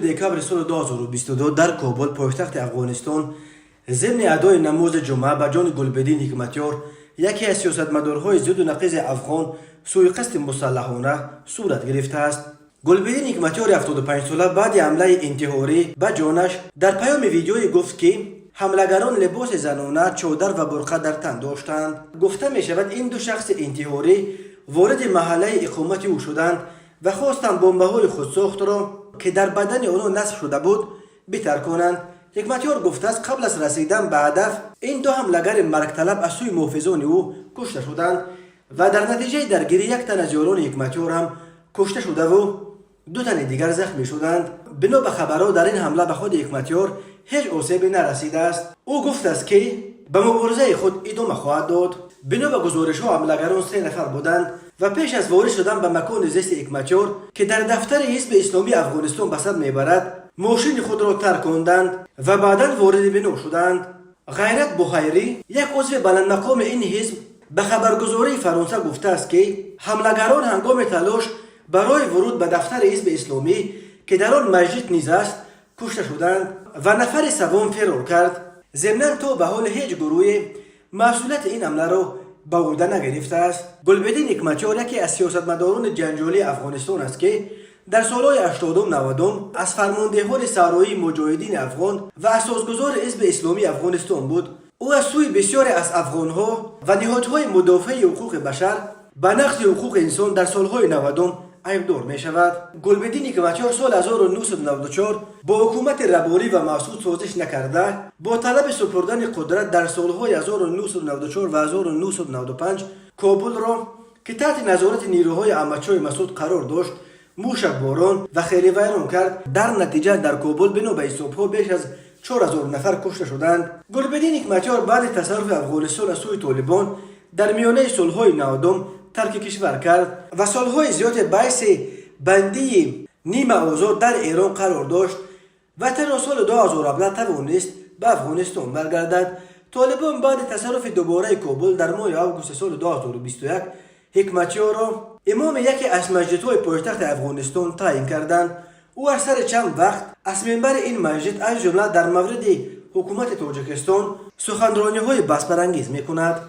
دکامبر سال 2022 در کابل پایتخت افغانستان ضمن ادای نماز جمعه به جان گلبدین حکمتیار یکی از سیاستمدارهای ضد و نقیض افغان سوءقصد مسلحانه صورت گرفته است. گلبدین حکمتیار 75 ساله بعد حمله انتحاری به جانش در پیام ویدیویی گفت که حملگران لباس زنانه، چادر و برقع در تن داشتند. گفته می شود این دو شخص انتحاری وارد محله اقامت او شدند و خواستند بمب‌های خودساخت را که در بدن آنها نصب شده بود بترکانند. حکمتیار گفته است قبل از رسیدن به هدف این دو حملگر مرگ طلب از سوی محافظان او کشته شدند و در نتیجه درگیری یک تن از یاران حکمتیار هم کشته شده و دو تن دیگر زخمی شدند. بنا به خبرها در این حمله به خود حکمتیار هیچ آسیبی نرسیده است. او گفته است که به مبارزه خود ادامه خواهد داد. بنا به گزارش‌ها حملگران 3 نفر بودند و پیش از وارد شدن به مکان زیست حکمتیار که در دفتر حزب اسلامی افغانستان به سر میبرد ماشین خود را ترکاندند و بعدا وارد بنا شدند. غیرت بخیری یک عضو بلند مقام این حزب به خبرگزاری فرانسه گفته است که حملگران هنگام تلاش برای ورود به دفتر حزب اسلامی که در آن مسجد نیز است کشته شدند و نفر سوم فرار کرد. ضمناً تا به حال هیچ گروهی مسئولیت این حمله را به عهده نگرفته است. گلبدین حکمتیار یکی از سیاستمداران جنجالی افغانستان است که در سالهای 80 و 90 از فرماندهان صحرایی مجاهدین افغان و اساسگزار حزب اسلامی افغانستان بود. او از سوی بسیاری از افغانها و نهادهای مدافع حقوق بشر به نقض حقوق انسان در سالهای 90 عیبدار می شود. گلبدین حکمتیار سال 1994 با حکومت ربانی و مسعود سازش نکرده با طلب سپردن قدرت در سالهای 1994 و 1995 کابل را که تحت نظارت نیروهای احمدشاه مسعود قرار داشت موشک باران و خیلی ویران کرد. در نتیجه در کابل بنا به حساب‌ها بیش از 4000 نفر کشته شدند. گلبدین حکمتیار بعد تصرف افغانستان از سوی طالبان در میانه سالهای 90 ترک کشور کرد و سالهای زیاد باعث بندی نیمه آزاد در ایران قرار داشت و تا سال 2017 توانست به افغانستان برگردد. طالبان بعد تصرف دوباره کابل در ماه آگوست سال 2021 حکمتیار را امام یکی از مسجدهای پایتخت افغانستان تعیین کردند. او از سر چند وقت از منبر این مسجد از جمله در مورد حکومت تاجیکستان سخنرانی‌های بحث برانگیز می‌کند.